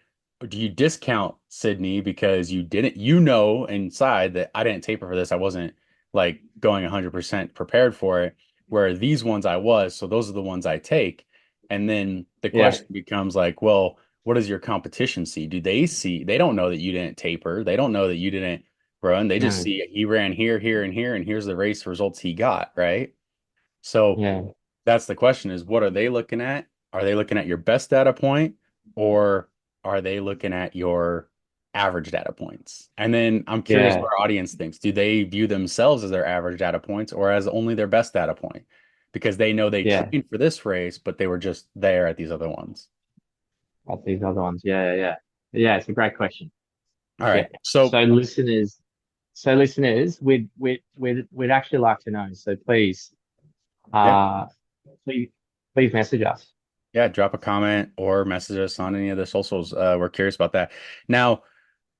do you discount Sydney because you didn't, you know, inside that I didn't taper for this. I wasn't like going 100% prepared for it, where these ones I was. So those are the ones I take. And then the Yeah, question becomes like, well, what does your competition see? Do they see, they don't know that you didn't taper. They don't know that you didn't run. They just no, see he ran here, here, and here, and here's the race results he got, right? So yeah, that's the question is what are they looking at? Are they looking at your best data point or are they looking at your average data points? And then I'm curious yeah, what our audience thinks. Do they view themselves as their average data points or as only their best data point? Because they know they yeah. trained for this race, but they were just there at these other ones. That's these other ones. Yeah, yeah, yeah. Yeah, it's a great question. All Yeah. right. So, So listeners, we'd actually like to know. So yeah, uh, please, please message us. yeah, drop a comment or message us on any of the socials. We're curious about that. Now,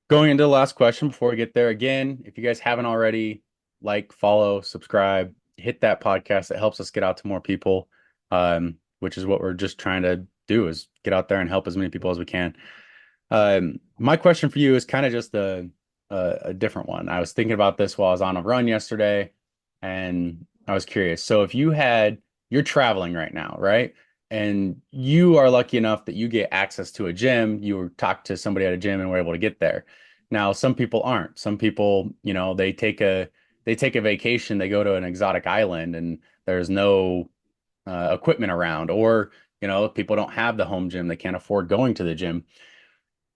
going into the last question before we get there, again, if you guys haven't already, like, follow, subscribe, hit that podcast. It helps us get out to more people, which is what we're just trying to do is get out there and help as many people as we can. My question for you is kind of just a different one. I was thinking about this while I was on a run yesterday, and I was curious. So if you're traveling right now, right? And you are lucky enough that you get access to a gym, you talk to somebody at a gym and were able to get there. Now, some people aren't. Some people, they take a vacation, they go to an exotic island, and there's no equipment around, or people don't have the home gym, they can't afford going to the gym.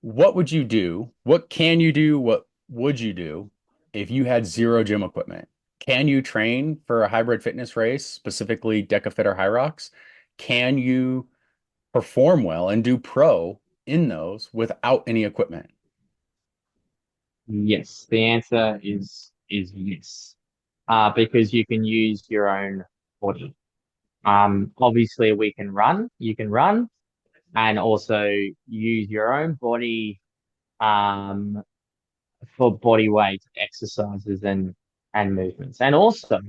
What would you do? What can you do? What would you do if you had zero gym equipment? Can you train for a hybrid fitness race, specifically DecaFit or High Rocks? Can you perform well and do pro in those without any equipment? Yes, the answer is yes. Because you can use your own body. Obviously you can run, and also use your own body um for body weight exercises and movements. And also,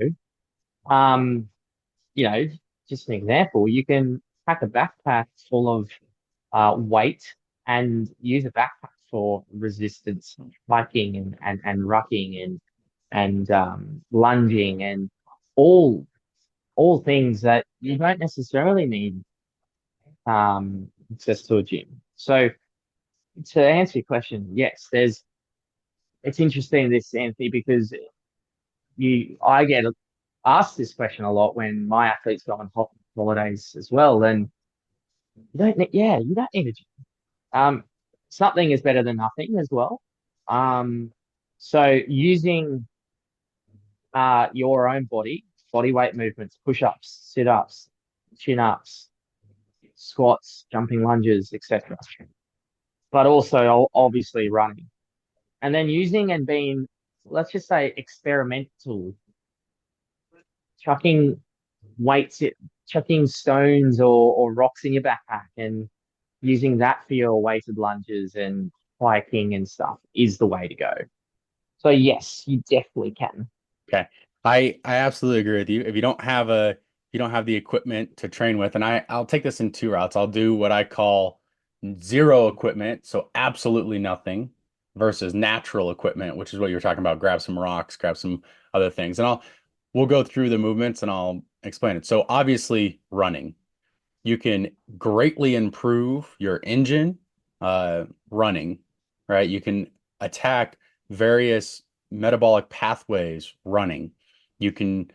um, you know, just an example, you can pack a backpack full of weight and use a backpack for resistance hiking and rucking and lunging and all all things that you don't necessarily need access to a gym. So to answer your question, yes, there's it's interesting this, Anthony, because I get asked this question a lot when my athletes go on holidays as well. And you don't need a gym. Something is better than nothing as well. Um, so using your own body weight movements, push-ups, sit-ups, chin-ups, squats, jumping lunges, etc. But also obviously running. And then using and being, let's just say, experimental, chucking weights, chucking stones or rocks in your backpack and using that for your weighted lunges and hiking and stuff is the way to go. So yes, you definitely can. Okay. I absolutely agree with you. If you don't have the equipment to train with, and I'll take this in two routes. I'll do what I call zero equipment, so absolutely nothing, versus natural equipment, which is what you're talking about. Grab some rocks, grab some other things, and we'll go through the movements and I'll explain it. So obviously running. You can greatly improve your engine running, right? You can attack various metabolic pathways running. You can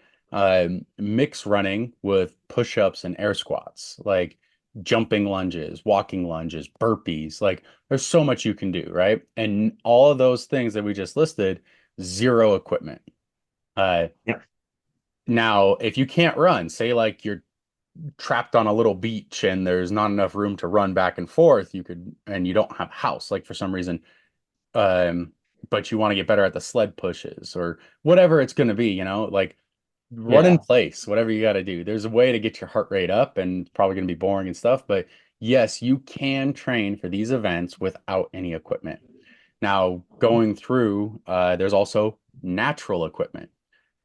mix running with push-ups and air squats, like jumping lunges, walking lunges, burpees. Like there's so much you can do, right? And all of those things that we just listed, zero equipment. Uh, Yep. Now, if you can't run, say like you're trapped on a little beach and there's not enough room to run back and forth, and you don't have a house, like for some reason, um, but you want to get better at the sled pushes or whatever it's going to be, like run in Yeah. place, whatever you got to do. There's a way to get your heart rate up and it's probably going to be boring and stuff, but yes, you can train for these events without any equipment. Now, going through, there's also natural equipment.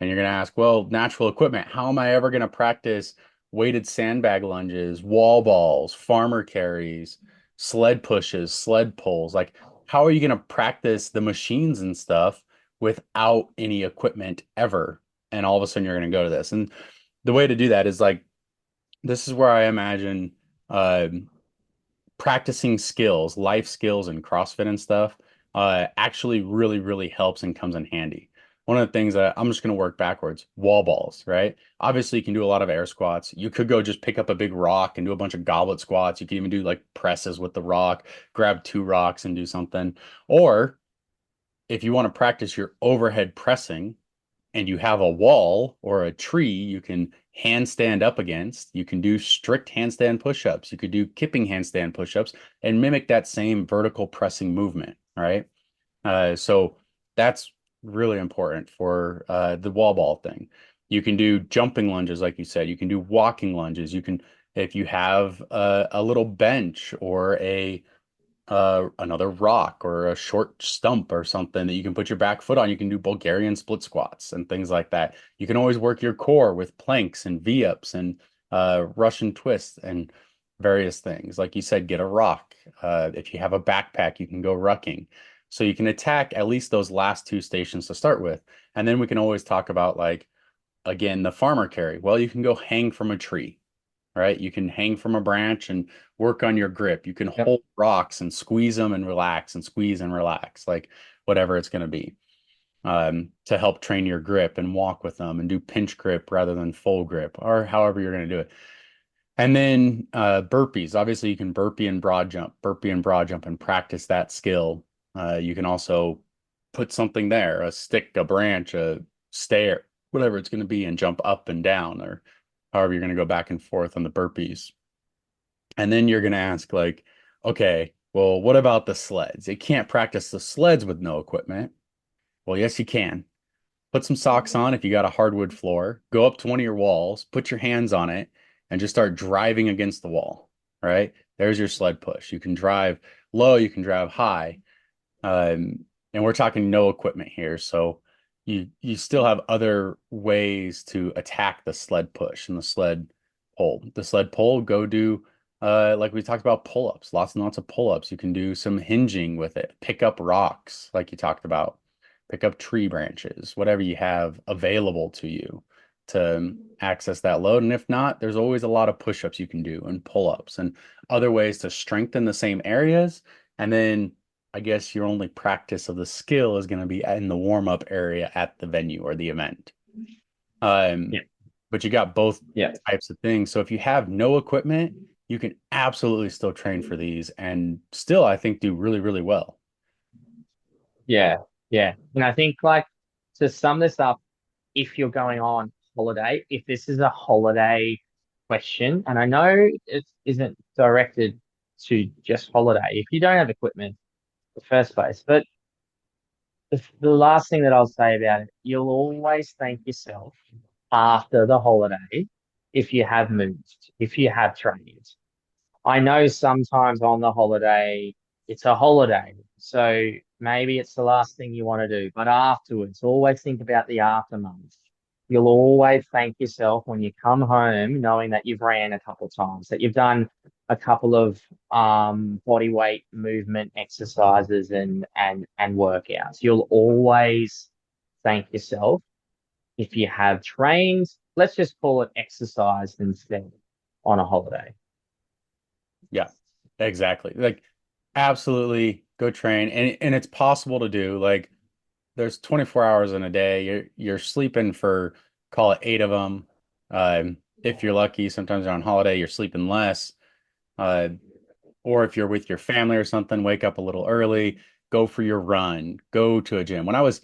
And you're going to ask, well, natural equipment, how am I ever going to practice weighted sandbag lunges, wall balls, farmer carries, sled pushes, sled pulls? Like, how are you going to practice the machines and stuff without any equipment ever? And all of a sudden, you're going to go to this. And the way to do that is like, this is where I imagine uh, practicing skills, life skills and CrossFit and stuff, actually really, really helps and comes in handy. One of the things that I'm just going to work backwards, wall balls, right? Obviously, you can do a lot of air squats. You could go just pick up a big rock and do a bunch of goblet squats. You can even do like presses with the rock, grab two rocks and do something. Or if you want to practice your overhead pressing, and you have a wall or a tree you can handstand up against, you can do strict handstand push-ups. You could do kipping handstand push-ups and mimic that same vertical pressing movement. All right. So that's really important for the wall ball thing. You can do jumping lunges, like you said. You can do walking lunges. You can, if you have a little bench or a another rock or a short stump or something that you can put your back foot on. You can do Bulgarian split squats and things like that. You can always work your core with planks and V-ups and Russian twists and various things. Like you said, get a rock. If you have a backpack, you can go rucking. So you can attack at least those last two stations to start with. And then we can always talk about like, again, the farmer carry. Well, you can go hang from a tree, right? You can hang from a branch and work on your grip. You can Yep. hold rocks and squeeze them and relax and squeeze and relax, like whatever it's going to be, to help train your grip and walk with them and do pinch grip rather than full grip or however you're going to do it. And then burpees. Obviously, you can burpee and broad jump, and practice that skill. You can also put something there, a stick, a branch, a stair, whatever it's going to be, and jump up and down, or however you're going to go back and forth on the burpees. And then you're going to ask, like, okay, well, what about the sleds? You can't practice the sleds with no equipment. Well, yes, you can. Put some socks on if you got a hardwood floor, go up to one of your walls, put your hands on it, and just start driving against the wall, right? There's your sled push. You can drive low, you can drive high. And we're talking no equipment here. So you still have other ways to attack the sled push and the sled pull. The sled pull, go do like we talked about pull-ups, lots and lots of pull-ups. You can do some hinging with it, pick up rocks like you talked about, pick up tree branches, whatever you have available to you to access that load. And if not, there's always a lot of push-ups you can do and pull-ups and other ways to strengthen the same areas. And then I guess your only practice of the skill is going to be in the warm-up area at the venue or the event. Um, Yeah. but you got both Yeah. types of things. So if you have no equipment, you can absolutely still train for these and still, I think, do really, really well. Yeah. Yeah. And I think like to sum this up, if you're going on holiday, if this is a holiday question, and I know it isn't directed to just holiday, if you don't have equipment in the first place, but the last thing that I'll say about it, you'll always thank yourself after the holiday if you have moved, if you have trained. I know sometimes on the holiday, it's a holiday. So maybe it's the last thing you want to do, but afterwards, always think about the aftermath. You'll always thank yourself when you come home, knowing that you've ran a couple of times, that you've done a couple of body weight movement exercises and workouts. You'll always thank yourself if you have trained. Let's just call it exercise instead on a holiday. Yeah, exactly. Like absolutely go train. And it's possible to do. Like there's 24 hours in a day. You're sleeping for call it 8 of them. If you're lucky, sometimes you're on holiday, you're sleeping less. Uh, or if you're with your family or something, wake up a little early, go for your run, go to a gym. When I was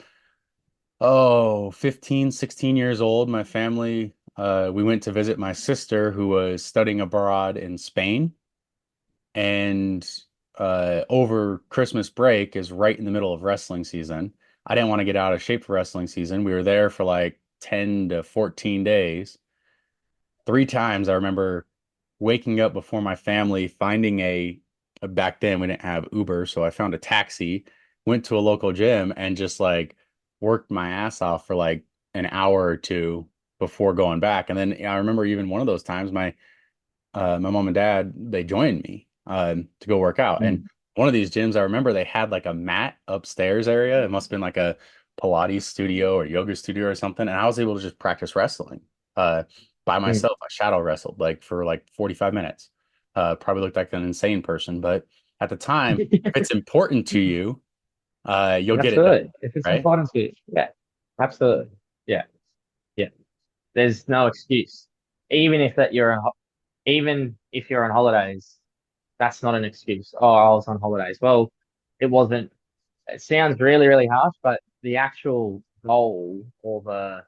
15, 16 years old, my family we went to visit my sister who was studying abroad in Spain. And over Christmas break is right in the middle of wrestling season. I didn't want to get out of shape for wrestling season. We were there for like 10 to 14 days. Three times I remember waking up before my family, finding back then we didn't have Uber, so I found a taxi went to a local gym and just like worked my ass off for like an hour or two before going back. And then I remember even one of those times, my mom and dad, they joined me to go work out. And Mm. one of these gyms, I remember they had like a mat upstairs area. It must have been like a Pilates studio or yoga studio or something. And I was able to just practice wrestling uh, by Mm. myself. I shadow wrestled like for like 45 minutes. Probably looked like an insane person, but at the time, if it's important to you, you'll get it done, Absolutely. If it's right? important to you, yeah, absolutely. Yeah, yeah. There's no excuse. Even if that you're on, even if you're on holidays, that's not an excuse. Oh, I was on holidays. Well, it wasn't. It sounds really, really harsh, but the actual goal or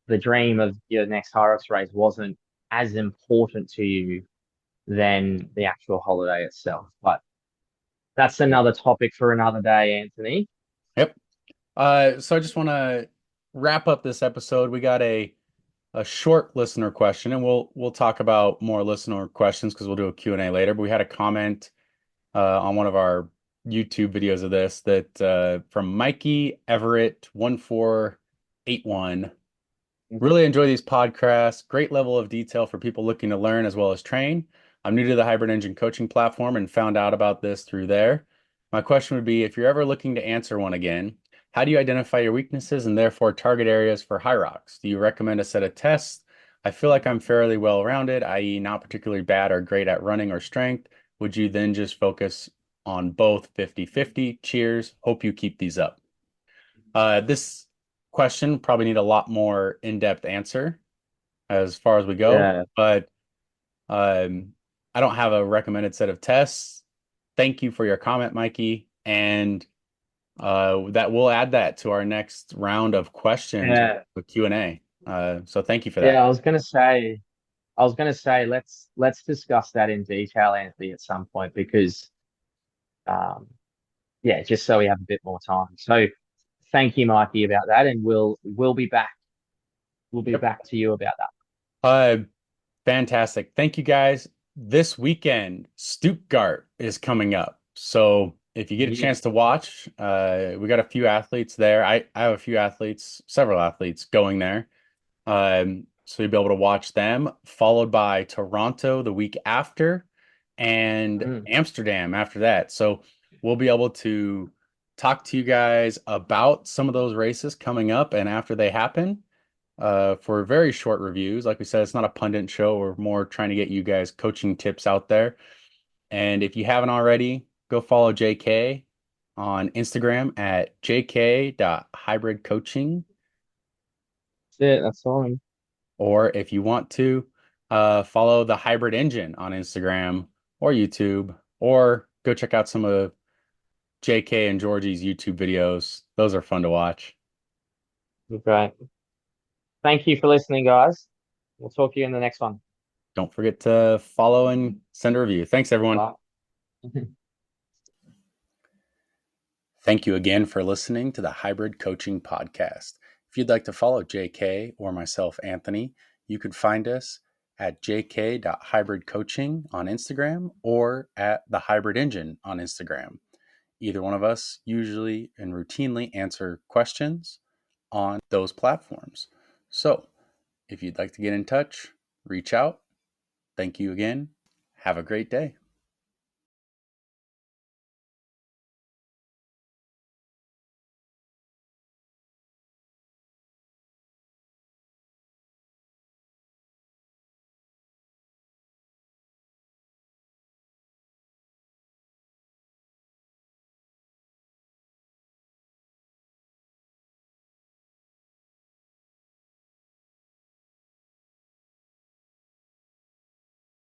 the dream of your next Hyrox race wasn't as important to you than the actual holiday itself. But that's another topic for another day, Anthony. Yep. So I just want to wrap up this episode. We got a short listener question, and we'll talk about more listener questions because we'll do a Q&A later. But we had a comment on one of our YouTube videos of this that from Mikey Everett 1481. Really enjoy these podcasts. Great level of detail for people looking to learn as well as train. I'm new to the Hybrid Engine coaching platform and found out about this through there. My question would be, if you're ever looking to answer one again, how do you identify your weaknesses and therefore target areas for high rocks? Do you recommend a set of tests? I feel like I'm fairly well-rounded, i.e. not particularly bad or great at running or strength. Would you then just focus on both 50-50? Cheers. Hope you keep these up. This question probably need a lot more in-depth answer as far as we go, Yeah, but um, I don't have a recommended set of tests. Thank you for your comment, Mikey, and that we'll add that to our next round of questions yeah, with Q&A. So thank you for yeah. that. I was gonna say, let's discuss that in detail, Anthony, at some point because, um, yeah, just so we have a bit more time. So, thank you, Mikey, about that, and we'll be back. We'll be Yep. back to you about that. Uh, Fantastic. Thank you guys. This weekend, Stuttgart is coming up. So if you get a Yeah. chance to watch, we got a few athletes there. I have a few athletes, several athletes going there. So you'll be able to watch them, followed by Toronto the week after and Mm. Amsterdam after that. So we'll be able to talk to you guys about some of those races coming up and after they happen for very short reviews. Like we said, it's not a pundit show. We're more trying to get you guys coaching tips out there. And if you haven't already, go follow JK on Instagram at jk.hybridcoaching. That's it. That's all. Or if you want to, follow the Hybrid Engine on Instagram or YouTube, or go check out some of JK and Georgie's YouTube videos. Those are fun to watch. Great. Thank you for listening, guys. We'll talk to you in the next one. Don't forget to follow and send a review. Thanks, everyone. Bye. Thank you again for listening to the Hybrid Coaching Podcast. If you'd like to follow JK or myself, Anthony, you can find us at jk.hybridcoaching on Instagram or at the Hybrid Engine on Instagram. Either one of us usually and routinely answer questions on those platforms. So if you'd like to get in touch, reach out. Thank you again. Have a great day.